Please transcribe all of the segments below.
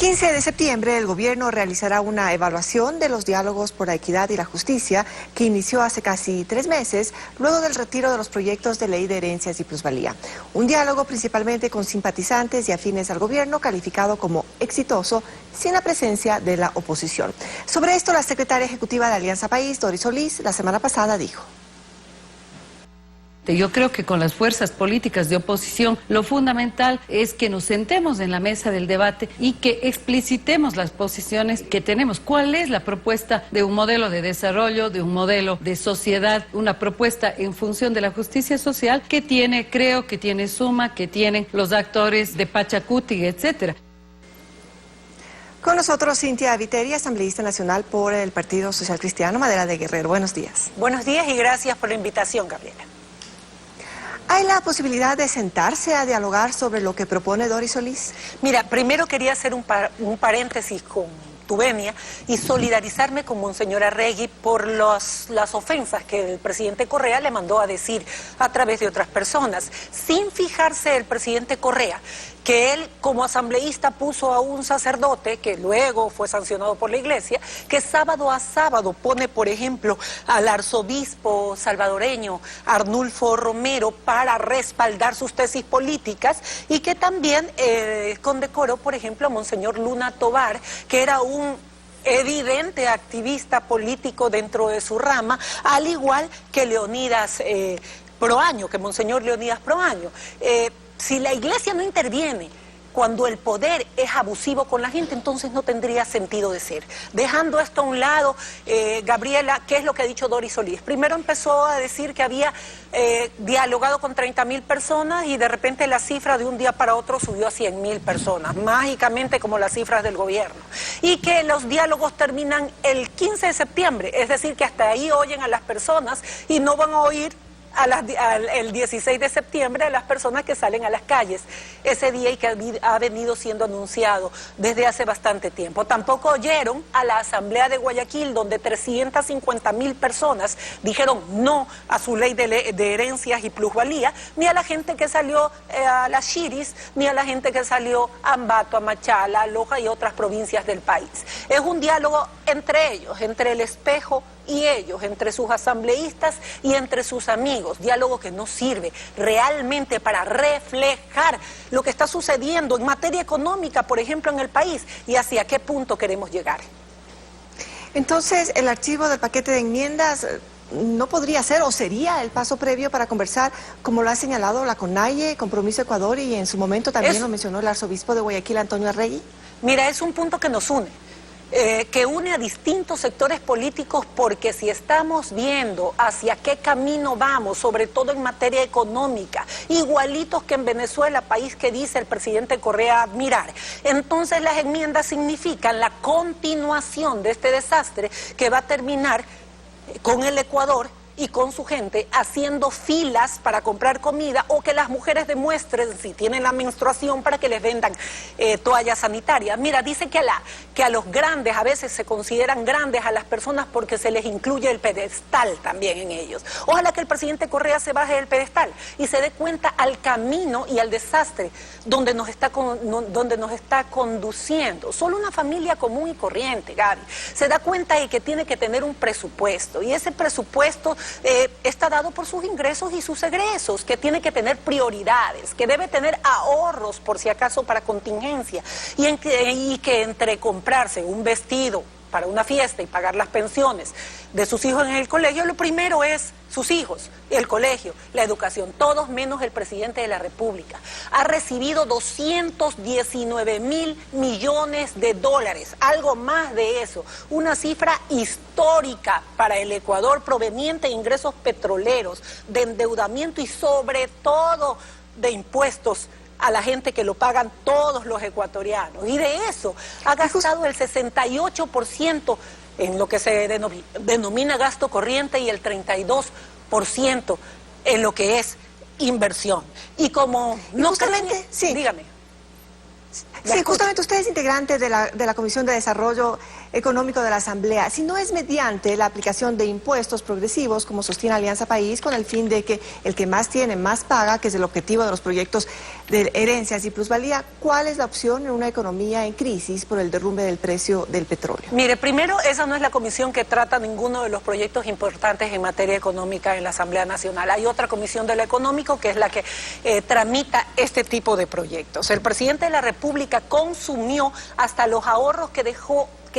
15 de septiembre el gobierno realizará una evaluación de los diálogos por la equidad y la justicia que inició hace casi 3 meses, luego del retiro de los proyectos de ley de herencias y plusvalía. Un diálogo principalmente con simpatizantes y afines al gobierno, calificado como exitoso, sin la presencia de la oposición. Sobre esto, la secretaria ejecutiva de Alianza País, Doris Solís, la semana pasada dijo: yo creo que con las fuerzas políticas de oposición lo fundamental es que nos sentemos en la mesa del debate y que explicitemos las posiciones que tenemos. ¿Cuál es la propuesta de un modelo de desarrollo, de un modelo de sociedad, una propuesta en función de la justicia social que tiene, creo que tiene Suma, que tienen los actores de Pachacuti, etcétera? Con nosotros Cintia Viteri, asambleísta nacional por el Partido Social Cristiano Madera de Guerrero. Buenos días. Buenos días y gracias por la invitación, Gabriela. ¿Hay la posibilidad de sentarse a dialogar sobre lo que propone Doris Solís? Mira, primero quería hacer un paréntesis con tu venia y solidarizarme con Monseñor Arregui por las ofensas que el presidente Correa le mandó a decir a través de otras personas, sin fijarse el presidente Correa que él como asambleísta puso a un sacerdote, que luego fue sancionado por la iglesia, que sábado a sábado pone, por ejemplo, al arzobispo salvadoreño Arnulfo Romero para respaldar sus tesis políticas, y que también condecoró, por ejemplo, a Monseñor Luna Tovar, que era un evidente activista político dentro de su rama, al igual que Leonidas Proaño, que Monseñor Leonidas Proaño. Si la iglesia no interviene cuando el poder es abusivo con la gente, entonces no tendría sentido de ser. Dejando esto a un lado, Gabriela, ¿qué es lo que ha dicho Doris Solís? Primero empezó a decir que había dialogado con 30.000 personas y de repente la cifra de un día para otro subió a 100.000 personas, mágicamente como las cifras del gobierno. Y que los diálogos terminan el 15 de septiembre, es decir, que hasta ahí oyen a las personas y no van a oír el 16 de septiembre a las personas que salen a las calles ese día y que ha venido siendo anunciado desde hace bastante tiempo. Tampoco oyeron a la Asamblea de Guayaquil, donde 350.000 personas dijeron no a su ley de herencias y plusvalía, ni a la gente que salió a las Chiris, ni a la gente que salió a Ambato, a Machala, a Loja y otras provincias del país. Es un diálogo entre ellos, entre el espejo y ellos, entre sus asambleístas y entre sus amigos, diálogo que no sirve realmente para reflejar lo que está sucediendo en materia económica, por ejemplo, en el país, y hacia qué punto queremos llegar. Entonces, el archivo del paquete de enmiendas no podría ser o sería el paso previo para conversar, como lo ha señalado la CONAIE, Compromiso Ecuador, y en su momento también lo mencionó el arzobispo de Guayaquil, Antonio Arregui. Mira, es un punto que nos une. Que une a distintos sectores políticos, porque si estamos viendo hacia qué camino vamos, sobre todo en materia económica, igualitos que en Venezuela, país que dice el presidente Correa admirar, entonces las enmiendas significan la continuación de este desastre que va a terminar con el Ecuador y con su gente haciendo filas para comprar comida, o que las mujeres demuestren si tienen la menstruación para que les vendan toallas sanitarias. Mira, dice que a los grandes, a veces se consideran grandes a las personas porque se les incluye el pedestal también en ellos. Ojalá que el presidente Correa se baje del pedestal y se dé cuenta al camino y al desastre donde nos está conduciendo. Solo una familia común y corriente, Gaby, se da cuenta de que tiene que tener un presupuesto, y ese presupuesto está dado por sus ingresos y sus egresos, que tiene que tener prioridades, que debe tener ahorros por si acaso para contingencia, y que entre comprarse un vestido para una fiesta y pagar las pensiones de sus hijos en el colegio, lo primero es sus hijos, el colegio, la educación. Todos menos el presidente de la República. Ha recibido 219.000 millones de dólares, algo más de eso, una cifra histórica para el Ecuador, proveniente de ingresos petroleros, de endeudamiento y sobre todo de impuestos a la gente que lo pagan todos los ecuatorianos. Y de eso ha gastado el 68% en lo que se denomina gasto corriente y el 32% en lo que es inversión. Y como no justamente, sí. Dígame. Sí, justamente usted es integrante de la Comisión de Desarrollo Económico de la Asamblea, si no es mediante la aplicación de impuestos progresivos, como sostiene Alianza País, con el fin de que el que más tiene, más paga, que es el objetivo de los proyectos de herencias y plusvalía? ¿Cuál es la opción en una economía en crisis por el derrumbe del precio del petróleo? Mire, primero, esa no es la comisión que trata ninguno de los proyectos importantes en materia económica en la Asamblea Nacional. Hay otra comisión de lo económico que es la que tramita este tipo de proyectos. El presidente de la República consumió hasta los ahorros que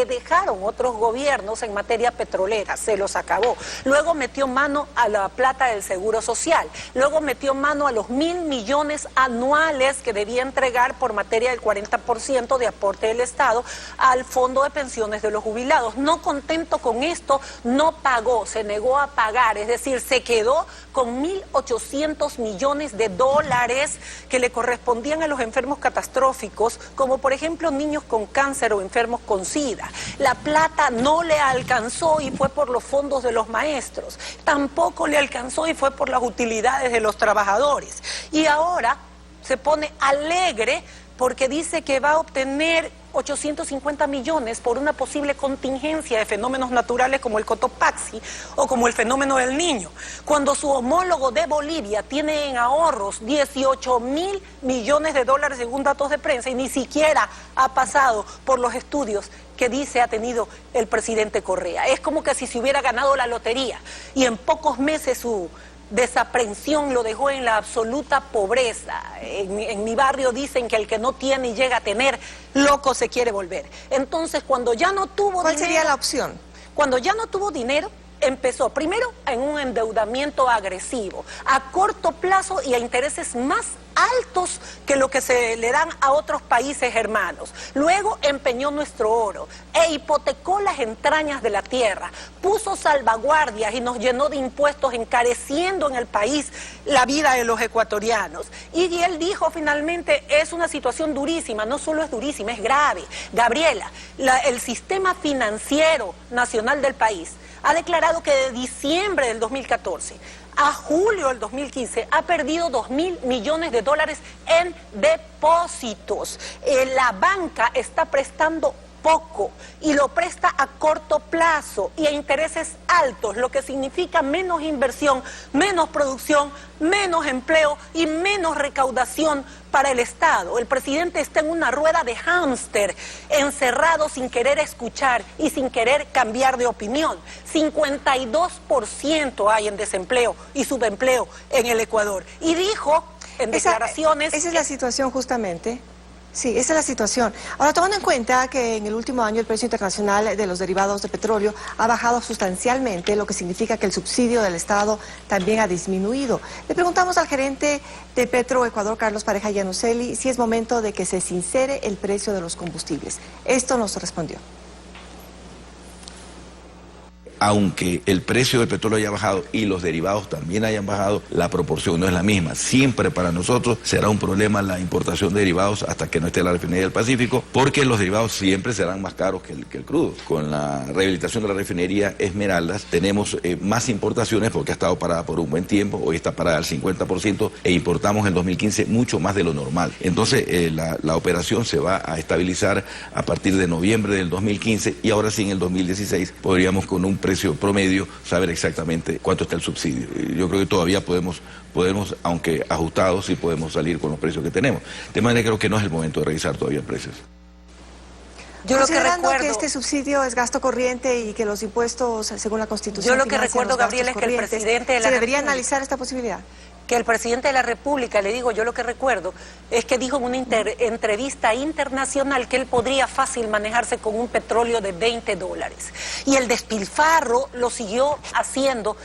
dejaron otros gobiernos en materia petrolera, se los acabó. Luego metió mano a la plata del Seguro Social, luego metió mano a los 1.000 millones anuales que debía entregar por materia del 40% de aporte del Estado al Fondo de Pensiones de los Jubilados. No contento con esto, no pagó, se negó a pagar, es decir, se quedó con 1.800 millones de dólares que le correspondían a los enfermos catastróficos, como por ejemplo niños con cáncer o enfermos con SIDA. La plata no le alcanzó y fue por los fondos de los maestros. Tampoco le alcanzó y fue por las utilidades de los trabajadores. Y ahora se pone alegre porque dice que va a obtener 850 millones por una posible contingencia de fenómenos naturales como el Cotopaxi o como el fenómeno del Niño, cuando su homólogo de Bolivia tiene en ahorros 18.000 millones de dólares según datos de prensa y ni siquiera ha pasado por los estudios que dice ha tenido el presidente Correa. Es como que si se hubiera ganado la lotería y en pocos meses su desaprensión lo dejó en la absoluta pobreza. En mi barrio dicen que el que no tiene y llega a tener, loco se quiere volver. Entonces, cuando ya no tuvo ¿Cuál dinero, sería la opción? Cuando ya no tuvo dinero, empezó primero en un endeudamiento agresivo, a corto plazo y a intereses más altos que lo que se le dan a otros países hermanos. Luego empeñó nuestro oro e hipotecó las entrañas de la tierra, puso salvaguardias y nos llenó de impuestos, encareciendo en el país la vida de los ecuatorianos. Y él dijo finalmente, es una situación durísima, no solo es durísima, es grave. Gabriela, el sistema financiero nacional del país ha declarado que de diciembre del 2014 a julio del 2015 ha perdido 2.000 millones de dólares en depósitos. La banca está prestando poco y lo presta a corto plazo y a intereses altos, lo que significa menos inversión, menos producción, menos empleo y menos recaudación para el Estado. El presidente está en una rueda de hámster, encerrado sin querer escuchar y sin querer cambiar de opinión. 52% hay en desempleo y subempleo en el Ecuador. Y dijo en declaraciones... Esa es la situación justamente. Sí, esa es la situación. Ahora, tomando en cuenta que en el último año el precio internacional de los derivados de petróleo ha bajado sustancialmente, lo que significa que el subsidio del Estado también ha disminuido. Le preguntamos al gerente de Petroecuador, Carlos Pareja Llanuselli, si es momento de que se sincere el precio de los combustibles. Esto nos respondió. Aunque el precio del petróleo haya bajado y los derivados también hayan bajado, la proporción no es la misma. Siempre para nosotros será un problema la importación de derivados hasta que no esté la refinería del Pacífico, porque los derivados siempre serán más caros que el crudo. Con la rehabilitación de la refinería Esmeraldas tenemos más importaciones porque ha estado parada por un buen tiempo, hoy está parada al 50% e importamos en 2015 mucho más de lo normal. Entonces la operación se va a estabilizar a partir de noviembre del 2015 y ahora sí en el 2016 podríamos con un precio promedio saber exactamente cuánto está el subsidio. Yo creo que todavía podemos, aunque ajustados, sí podemos salir con los precios que tenemos. De manera que creo que no es el momento de revisar todavía precios. Yo Considerando que este subsidio es gasto corriente y que los impuestos, según la Constitución, yo lo que recuerdo, Gabriela, es que el presidente de la ¿se debería analizar esta posibilidad? Que el presidente de la República, le digo, yo lo que recuerdo es que dijo en una entrevista internacional que él podría fácil manejarse con un petróleo de $20. Y el despilfarro lo siguió haciendo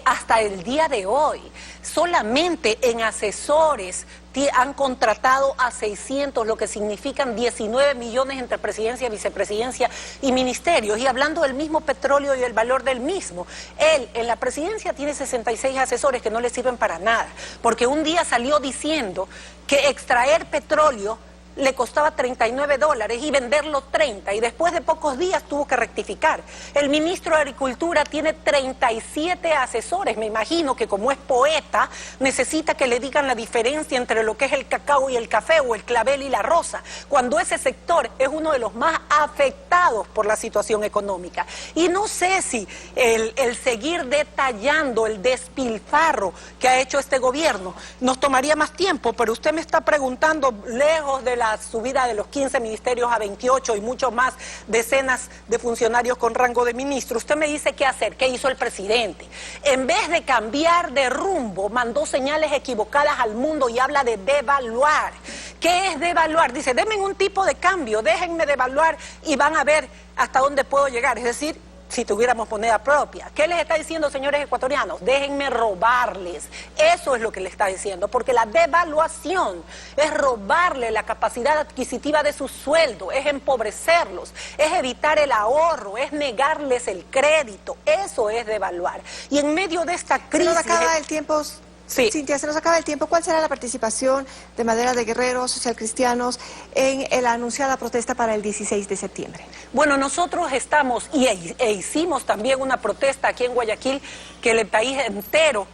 hasta el día de hoy. Solamente en asesores han contratado a 600, lo que significan 19 millones entre presidencia, vicepresidencia y ministerios. Y hablando del mismo petróleo y el valor del mismo, él en la presidencia tiene 66 asesores que no le sirven para nada, porque un día salió diciendo que extraer petróleo le costaba $39 y venderlo 30, y después de pocos días tuvo que rectificar. El ministro de Agricultura tiene 37 asesores, me imagino que como es poeta necesita que le digan la diferencia entre lo que es el cacao y el café, o el clavel y la rosa, cuando ese sector es uno de los más afectados por la situación económica. Y no sé si el seguir detallando el despilfarro que ha hecho este gobierno nos tomaría más tiempo, pero usted me está preguntando, lejos de la subida de los 15 ministerios a 28 y mucho más, decenas de funcionarios con rango de ministro, usted me dice qué hacer. ¿Qué hizo el presidente? En vez de cambiar de rumbo, mandó señales equivocadas al mundo y habla de devaluar. ¿Qué es devaluar? Dice, denme un tipo de cambio, déjenme devaluar y van a ver hasta dónde puedo llegar. Es decir, si tuviéramos moneda propia. ¿Qué les está diciendo, señores ecuatorianos? Déjenme robarles. Eso es lo que le está diciendo, porque la devaluación es robarle la capacidad adquisitiva de su sueldo, es empobrecerlos, es evitar el ahorro, es negarles el crédito. Eso es devaluar. Y en medio de esta crisis... Se nos acaba el tiempo... Sí. Cintia, se nos acaba el tiempo. ¿Cuál será la participación de Madera de Guerrero, socialcristianos, en la anunciada protesta para el 16 de septiembre? Bueno, nosotros estamos e hicimos también una protesta aquí en Guayaquil que el país entero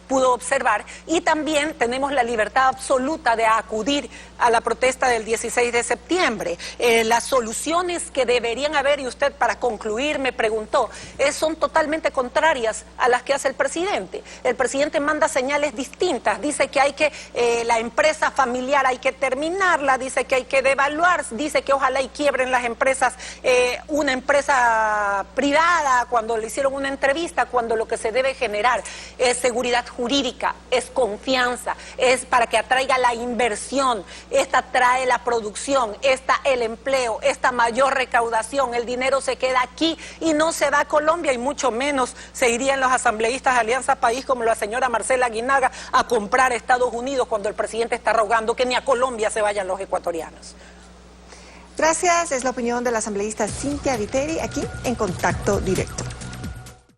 pudo observar, y también tenemos la libertad absoluta de acudir a la protesta del 16 de septiembre. Las soluciones que deberían haber, y usted para concluir me preguntó, son totalmente contrarias a las que hace el presidente. El presidente manda señales distintas, dice que hay que, la empresa familiar hay que terminarla, dice que hay que devaluar, dice que ojalá y quiebren las empresas, una empresa privada, cuando le hicieron una entrevista, cuando lo que se debe generar es seguridad jurídica, es confianza, es para que atraiga la inversión. Esta trae la producción, esta el empleo, esta mayor recaudación. El dinero se queda aquí y no se va a Colombia, y mucho menos se irían los asambleístas de Alianza País como la señora Marcela Aguinaga a comprar a Estados Unidos, cuando el presidente está rogando que ni a Colombia se vayan los ecuatorianos. Gracias, es la opinión de la asambleísta Cintia Viteri aquí en Contacto Directo.